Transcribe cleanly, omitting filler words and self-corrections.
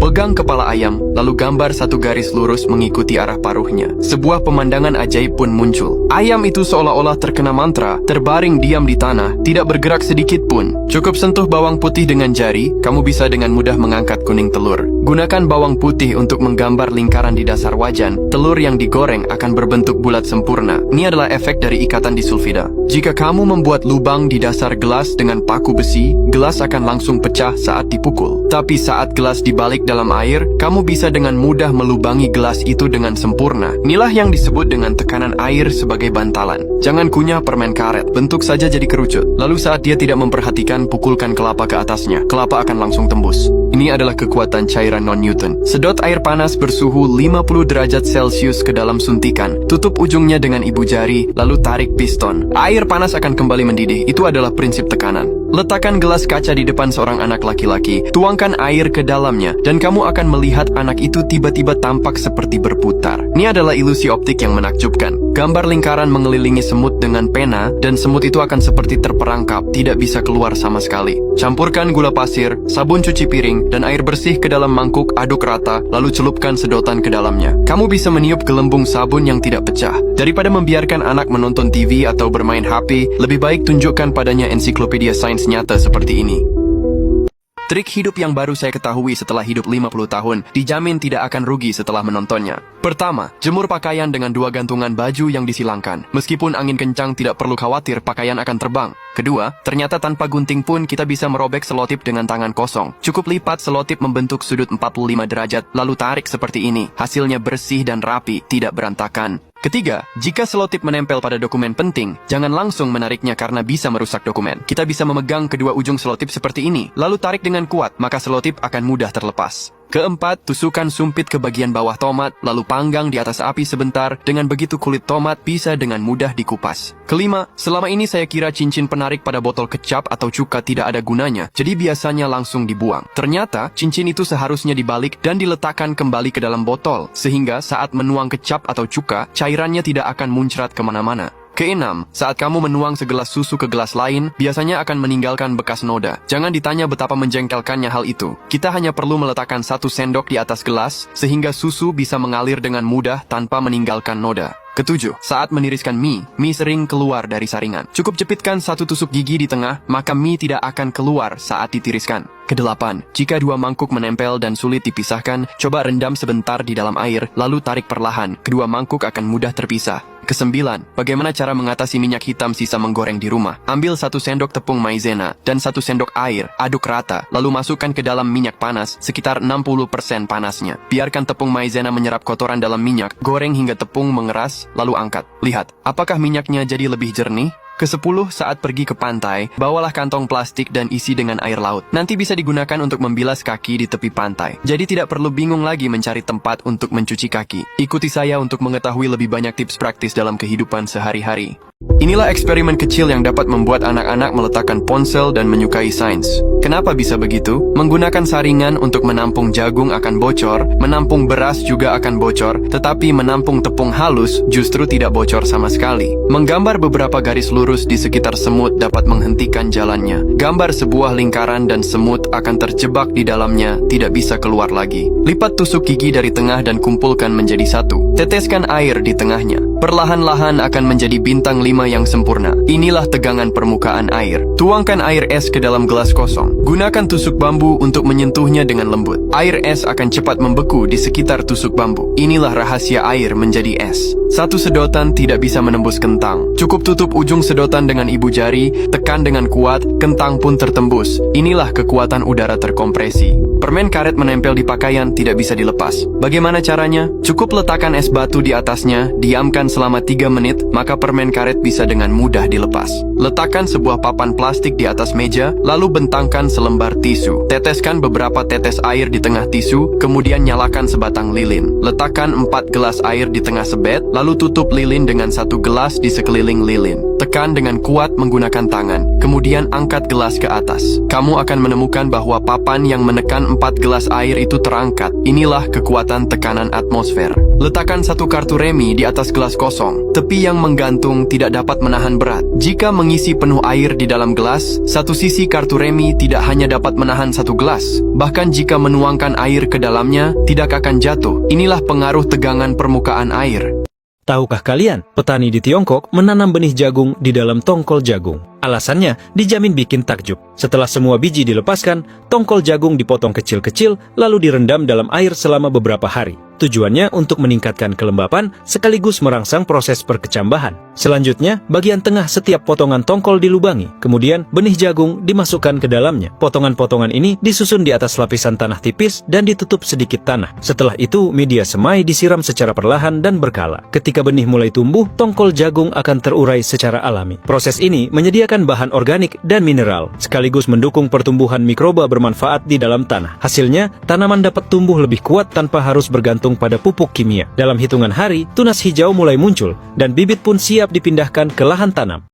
Pegang kepala ayam, lalu gambar satu garis lurus mengikuti arah paruhnya. Sebuah pemandangan ajaib pun muncul. Ayam itu seolah-olah terkena mantra, terbaring diam di tanah, tidak bergerak sedikit pun. Cukup sentuh bawang putih dengan jari, kamu bisa dengan mudah mengangkat kuning telur. Gunakan bawang putih untuk menggambar lingkaran di dasar wajan. Telur yang digoreng akan berbentuk bulat sempurna. Ini adalah efek dari ikatan disulfida. Jika kamu membuat lubang di dasar gelas dengan paku besi, gelas akan langsung pecah saat dipukul. Tapi saat gelas dibalik dalam air, kamu bisa dengan mudah melubangi gelas itu dengan sempurna. Inilah yang disebut dengan tekanan air sebagai bantalan. Jangan kunyah permen karet, bentuk saja jadi kerucut. Lalu saat dia tidak memperhatikan, pukulkan kelapa ke atasnya. Kelapa akan langsung tembus. Ini adalah kekuatan cairan non-Newton. Sedot air panas bersuhu 50 derajat Celcius ke dalam suntikan. Tutup ujungnya dengan ibu jari, lalu tarik piston. Air panas akan kembali mendidih. Itu adalah prinsip tekanan. Letakkan gelas kaca di depan seorang anak laki-laki, tuangkan air ke dalamnya, dan kamu akan melihat anak itu tiba-tiba tampak seperti berputar. Ini adalah ilusi optik yang menakjubkan. Gambar lingkaran mengelilingi semut dengan pena, dan semut itu akan seperti terperangkap, tidak bisa keluar sama sekali. Campurkan gula pasir, sabun cuci piring, dan air bersih ke dalam mangkuk, aduk rata, lalu celupkan sedotan ke dalamnya. Kamu bisa meniup gelembung sabun yang tidak pecah. Daripada membiarkan anak menonton TV atau bermain HP, lebih baik tunjukkan padanya ensiklopedia sains nyata seperti ini. Trik hidup yang baru saya ketahui setelah hidup 50 tahun, dijamin tidak akan rugi setelah menontonnya. Pertama, jemur pakaian dengan 2 gantungan baju yang disilangkan. Meskipun angin kencang, tidak perlu khawatir pakaian akan terbang. Kedua, ternyata tanpa gunting pun kita bisa merobek selotip dengan tangan kosong. Cukup lipat selotip membentuk sudut 45 derajat, lalu tarik seperti ini. Hasilnya bersih dan rapi, tidak berantakan. Ketiga, jika selotip menempel pada dokumen penting, jangan langsung menariknya karena bisa merusak dokumen. Kita bisa memegang kedua ujung selotip seperti ini, lalu tarik dengan kuat, maka selotip akan mudah terlepas. Keempat, tusukkan sumpit ke bagian bawah tomat, lalu panggang di atas api sebentar. Dengan begitu kulit tomat bisa dengan mudah dikupas. Kelima, selama ini saya kira cincin penarik pada botol kecap atau cuka tidak ada gunanya, jadi biasanya langsung dibuang. Ternyata, cincin itu seharusnya dibalik dan diletakkan kembali ke dalam botol, sehingga saat menuang kecap atau cuka, cairannya tidak akan muncrat kemana-mana. Keenam, saat kamu menuang segelas susu ke gelas lain, biasanya akan meninggalkan bekas noda. Jangan ditanya betapa menjengkelkannya hal itu. Kita hanya perlu meletakkan 1 sendok di atas gelas, sehingga susu bisa mengalir dengan mudah tanpa meninggalkan noda. Ketujuh, saat meniriskan mie sering keluar dari saringan. Cukup jepitkan 1 tusuk gigi di tengah, maka mie tidak akan keluar saat ditiriskan. Kedelapan, jika 2 mangkuk menempel dan sulit dipisahkan, coba rendam sebentar di dalam air, lalu tarik perlahan. Kedua mangkuk akan mudah terpisah. Kesembilan, bagaimana cara mengatasi minyak hitam sisa menggoreng di rumah? Ambil 1 sendok tepung maizena dan 1 sendok air, aduk rata, lalu masukkan ke dalam minyak panas, sekitar 60% panasnya. Biarkan tepung maizena menyerap kotoran dalam minyak, goreng hingga tepung mengeras, lalu angkat. Lihat, apakah minyaknya jadi lebih jernih? Ke-10, saat pergi ke pantai, bawalah kantong plastik dan isi dengan air laut. Nanti bisa digunakan untuk membilas kaki di tepi pantai. Jadi tidak perlu bingung lagi mencari tempat untuk mencuci kaki. Ikuti saya untuk mengetahui lebih banyak tips praktis dalam kehidupan sehari-hari. Inilah eksperimen kecil yang dapat membuat anak-anak meletakkan ponsel dan menyukai sains. Kenapa bisa begitu? Menggunakan saringan untuk menampung jagung akan bocor, menampung beras juga akan bocor, tetapi menampung tepung halus justru tidak bocor sama sekali. Menggambar beberapa garis lurus di sekitar semut dapat menghentikan jalannya. Gambar sebuah lingkaran dan semut akan terjebak di dalamnya, tidak bisa keluar lagi. Lipat tusuk gigi dari tengah dan kumpulkan menjadi 1. Teteskan air di tengahnya. Perlahan-lahan akan menjadi bintang 5 yang sempurna. Inilah tegangan permukaan air. Tuangkan air es ke dalam gelas kosong. Gunakan tusuk bambu untuk menyentuhnya dengan lembut. Air es akan cepat membeku di sekitar tusuk bambu. Inilah rahasia air menjadi es. 1 sedotan tidak bisa menembus kentang. Cukup tutup ujung sedotan dengan ibu jari, tekan dengan kuat, kentang pun tertembus. Inilah kekuatan udara terkompresi. Permen karet menempel di pakaian tidak bisa dilepas. Bagaimana caranya? Cukup letakkan es batu di atasnya, diamkan selama 3 menit, maka permen karet bisa dengan mudah dilepas. Letakkan sebuah papan plastik di atas meja, lalu bentangkan selembar tisu. Teteskan beberapa tetes air di tengah tisu, kemudian nyalakan sebatang lilin. Letakkan 4 gelas air di tengah sebet, lalu tutup lilin dengan 1 gelas di sekeliling lilin. Tekan dengan kuat menggunakan tangan. kemudian angkat gelas ke atas. Kamu akan menemukan bahwa papan yang menekan 4 gelas air itu terangkat. Inilah kekuatan tekanan atmosfer. Letakkan satu kartu remi di atas gelas kosong. Tepi yang menggantung tidak dapat menahan berat. Jika mengisi penuh air di dalam gelas, satu sisi kartu remi tidak hanya dapat menahan satu gelas, bahkan jika menuangkan air ke dalamnya, tidak akan jatuh. Inilah pengaruh tegangan permukaan air. Tahukah kalian, petani di Tiongkok menanam benih jagung di dalam tongkol jagung. Alasannya dijamin bikin takjub. Setelah semua biji dilepaskan, tongkol jagung dipotong kecil-kecil lalu direndam dalam air selama beberapa hari. Tujuannya untuk meningkatkan kelembapan sekaligus merangsang proses perkecambahan. Selanjutnya, bagian tengah setiap potongan tongkol dilubangi. Kemudian, benih jagung dimasukkan ke dalamnya. Potongan-potongan ini disusun di atas lapisan tanah tipis dan ditutup sedikit tanah. Setelah itu, media semai disiram secara perlahan dan berkala. Ketika benih mulai tumbuh, tongkol jagung akan terurai secara alami. Proses ini menyediakan bahan organik dan mineral, sekaligus mendukung pertumbuhan mikroba bermanfaat di dalam tanah. Hasilnya, tanaman dapat tumbuh lebih kuat tanpa harus bergantung pada pupuk kimia. Dalam hitungan hari, tunas hijau mulai muncul, dan bibit pun siap dipindahkan ke lahan tanam.